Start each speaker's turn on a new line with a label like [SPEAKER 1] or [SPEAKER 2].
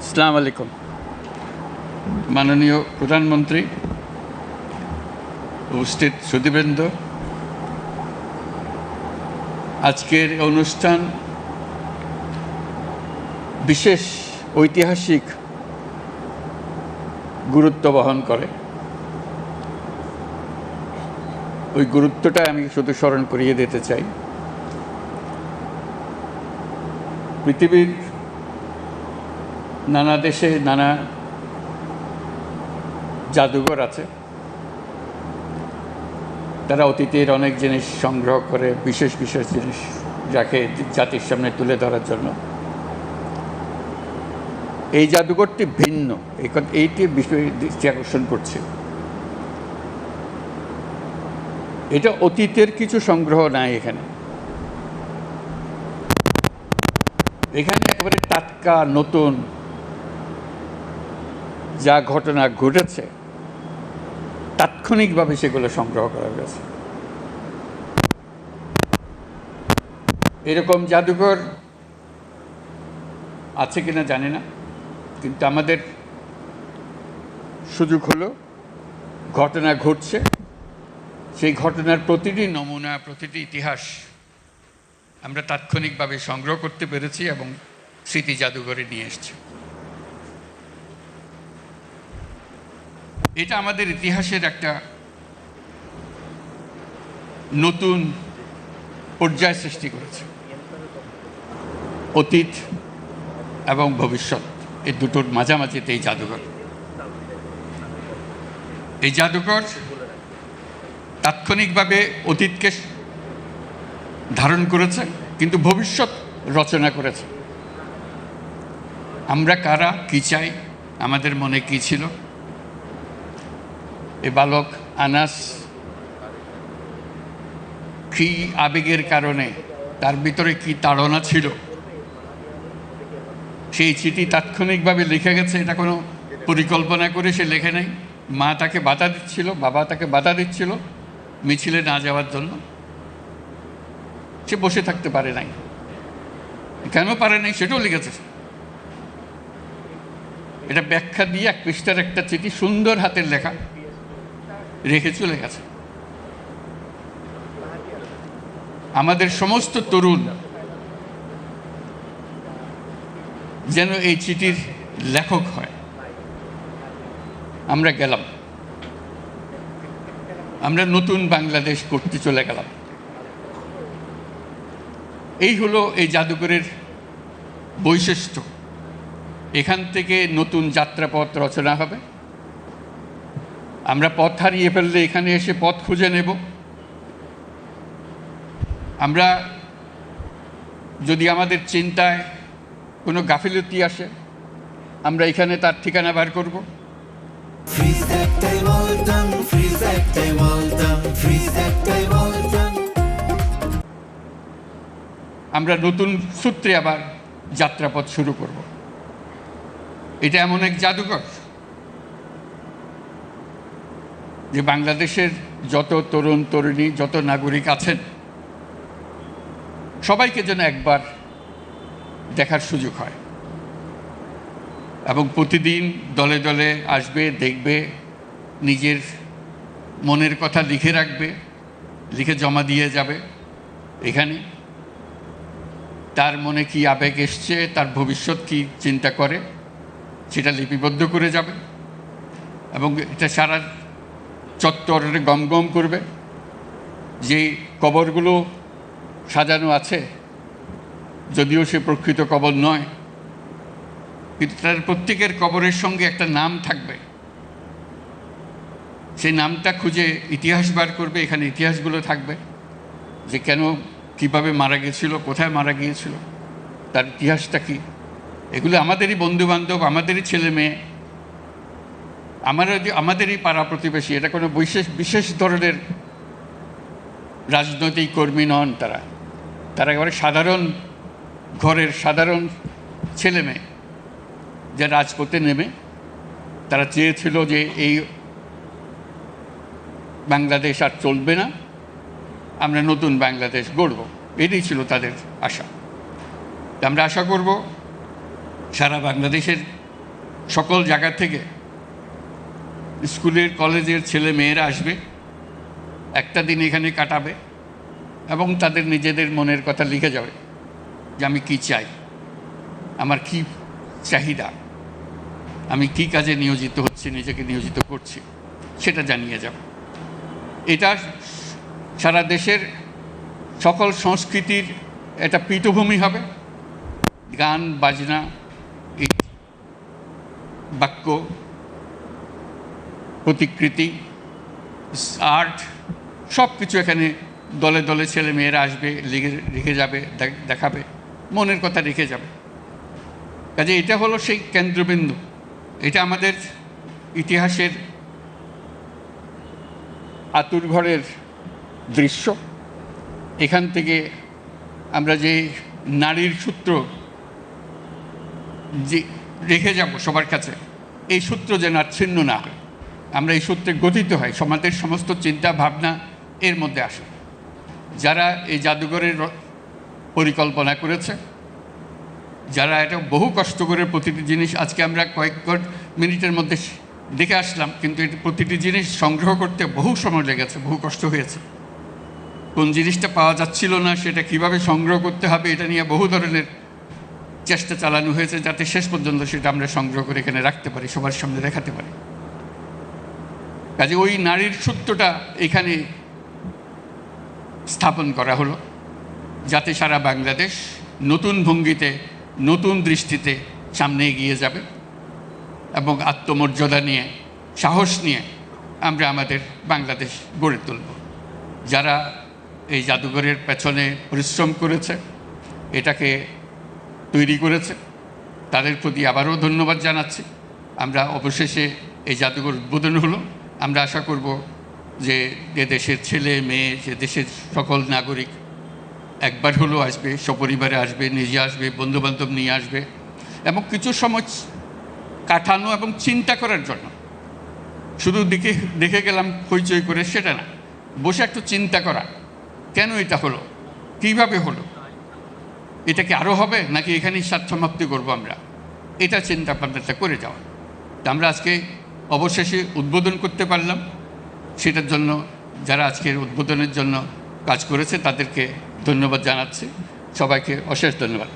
[SPEAKER 1] আসসালামু আলাইকুম। মাননীয় প্রধানমন্ত্রী, উপস্থিত সুধীবৃন্দ, আজকের অনুষ্ঠান বিশেষ ঐতিহাসিক গুরুত্ব বহন করে। ওই গুরুত্বটা আমি শুধু স্মরণ করিয়ে দিতে চাই। পৃথিবীর নানা দেশে নানা জাদুঘর আছে, তারা অতীতের অনেক জিনিস সংগ্রহ করে, বিশেষ বিশেষ জিনিস যাকে জাতির সামনে তুলে ধরার জন্য। এই জাদুঘরটি ভিন্ন, এইটি বিষয় দৃষ্টি আকর্ষণ করছে। এটা অতীতের কিছু সংগ্রহ নাই এখানে, এখানে একেবারে টাটকা নতুন যা ঘটনা ঘটেছে তাৎক্ষণিকভাবে সেগুলো সংগ্রহ করা গেছে। এরকম জাদুঘর আছে কিনা জানি না, কিন্তু আমাদের সুযোগ হলো ঘটনা ঘটছে, সেই ঘটনার প্রতিটি নমুনা, প্রতিটি ইতিহাস আমরা তাৎক্ষণিকভাবে সংগ্রহ করতে পেরেছি এবং স্মৃতি জাদুঘরে নিয়ে এসেছি। এটা আমাদের ইতিহাসের একটা নতুন পর্যায় সৃষ্টি করেছে। অতীত এবং ভবিষ্যৎ এই দুটোর মাঝামাঝিতে এই জাদুঘর। এই জাদুঘর তাৎক্ষণিকভাবে অতীতকে ধারণ করেছে, কিন্তু ভবিষ্যৎ রচনা করেছে। আমরা কারা, কি চাই, আমাদের মনে কি ছিল, এই বালক আনাস কি আবেগের কারণে, তার ভিতরে কি তাড়না ছিল, সেই চিঠি তাৎক্ষণিকভাবে লিখে গেছে। এটা কোনো পরিকল্পনা করে সে লেখে নাই। মা তাকে বাধা দিচ্ছিল, বাবা তাকে বাধা দিচ্ছিল মিছিলে না যাওয়ার জন্য। সে বসে থাকতে পারে নাই। কেন পারে নাই সেটাও লিখেছে। এটা ব্যাখ্যা দিয়ে 1 পৃষ্ঠার একটা চিঠি, সুন্দর হাতের লেখা, রেখে চলে গেছে। আমাদের সমস্ত তরুণ যেন এই চিঠির লেখক হয়। আমরা গেলাম, আমরা নতুন বাংলাদেশ করতে চলে গেলাম। এই হলো এই জাদুঘরের বৈশিষ্ট্য। এখান থেকে নতুন যাত্রাপথ রচনা হবে। আমরা পথ হারিয়ে ফেললে এখানে এসে পথ খুঁজে নেব। আমরা যদি আমাদের চিন্তায় কোনো গাফিলতি আসে, আমরা এখানে তার ঠিকানা বার করব। আমরা নতুন সূত্রে আবার যাত্রাপথ শুরু করব। এটা এমন এক জাদুঘর যে বাংলাদেশের যত তরুণ তরুণী, যত নাগরিক আছেন, সবাইকে যেন একবার দেখার সুযোগ হয় এবং প্রতিদিন দলে দলে আসবে, দেখবে, নিজের মনের কথা লিখে রাখবে, লিখে জমা দিয়ে যাবে। এখানে তার মনে কি আবেগ এসছে, তার ভবিষ্যৎ কি চিন্তা করে, সেটা লিপিবদ্ধ করে যাবে এবং এটা সারা চত্বরে গমগম করবে। যে কবরগুলো সাজানো আছে, যদিও সে প্রকৃত কবর নয়, কিন্তু তার প্রত্যেকের কবরের সঙ্গে একটা নাম থাকবে। সেই নামটা খুঁজে ইতিহাস বার করবে। এখানে ইতিহাসগুলো থাকবে যে কেন, কিভাবে মারা গিয়েছিল, কোথায় মারা গিয়েছিল, তার ইতিহাসটা কি। এগুলো আমাদেরই বন্ধুবান্ধব, আমাদেরই ছেলে মেয়ে, আমাদেরই পাড়া প্রতিবেশী। এটা কোনো বিশেষ ধরনের রাজনৈতিক কর্মী নন। তারা একেবারে সাধারণ ঘরের সাধারণ ছেলে মেয়ে, যা রাজপথে নেমে তারা চেয়েছিল যে এই বাংলাদেশ আর চলবে না, আমরা নতুন বাংলাদেশ গড়ব। এটাই ছিল তাদের আশা। আমরা আশা করব সারা বাংলাদেশের সকল জায়গা থেকে স্কুলের কলেজের ছেলে মেয়েরা আসবে, একটা দিন এখানে কাটাবে এবং তাদের নিজেদের মনের কথা লিখে যাবে যে আমি কি চাই, আমার কি চাহিদা, আমি কি কাজে নিয়োজিত হচ্ছি, নিজেকে নিয়োজিত করছি, সেটা জানিয়ে যাবে। এটা সারা দেশের সকল সংস্কৃতির একটা পীঠভূমি হবে। গান বাজনা, বাক্য, প্রতিকৃতি, আর্ট, সব কিছু এখানে দলে দলে ছেলে মেয়েরা আসবে, লিখে যাবে, দেখাবে, মনের কথা রেখে যাবে। কাজে এটা হলো সেই কেন্দ্রবিন্দু। এটা আমাদের ইতিহাসের আতুরঘরের দৃশ্য। এখান থেকে আমরা যে নারীর সূত্র যে রেখে যাব সবার কাছে, এই সূত্র যেন আর ছিন্ন না হয়, আমরা এই সূত্রে গঠিত হয়, সমাজের সমস্ত চিন্তা ভাবনা এর মধ্যে আসে। যারা এই জাদুঘরের পরিকল্পনা করেছে, যারা এটা বহু কষ্ট করে প্রতিটি জিনিস, আজকে আমরা কয়েক মিনিটের মধ্যে দেখে আসলাম, কিন্তু এটা প্রতিটি জিনিস সংগ্রহ করতে বহু সময় লেগেছে, বহু কষ্ট হয়েছে। কোন জিনিসটা পাওয়া যাচ্ছিল না, সেটা কিভাবে সংগ্রহ করতে হবে, এটা নিয়ে বহু ধরনের চেষ্টা চালানো হয়েছে, যাতে শেষ পর্যন্ত সেটা আমরা সংগ্রহ করে এখানে রাখতে পারি, সবার সামনে দেখাতে পারি। কাজে ওই নারীর সূত্রটা এখানে স্থাপন করা হলো, যাতে সারা বাংলাদেশ নতুন ভঙ্গিতে, নতুন দৃষ্টিতে সামনে এগিয়ে যাবে এবং আত্মমর্যাদা নিয়ে, সাহস নিয়ে আমরা আমাদের বাংলাদেশ গড়ে তুলব। যারা এই জাদুঘরের পেছনে পরিশ্রম করেছে, এটাকে তৈরি করেছে, তাদের প্রতি আবারও ধন্যবাদ জানাচ্ছি। আমরা অবশেষে এই জাদুঘর উদ্বোধন হলো। আমরা আশা করব যে দেশের ছেলে মেয়ে, যে দেশের সকল নাগরিক একবার হলেও আসবে, সপরিবারে আসবে, নিজে আসবে, বন্ধুবান্ধব নিয়ে আসবে এবং কিছু সময় কাটানো এবং চিন্তা করার জন্য। শুধু দেখে গেলাম হইচই করে সেটা না, বসে একটু চিন্তা করা, কেন এটা হলো, কীভাবে হলো, এটা কি আরও হবে নাকি এখানেই সমাপ্তি করবো আমরা, এটা চিন্তা ভাবনাটা করে যাওয়া। তা আমরা আজকে অবশেষে উদ্বোধন করতে পারলাম। সেটার জন্য যারা আজকের উদ্বোধনের জন্য কাজ করেছে তাদেরকে ধন্যবাদ জানাচ্ছি। সবাইকে অশেষ ধন্যবাদ।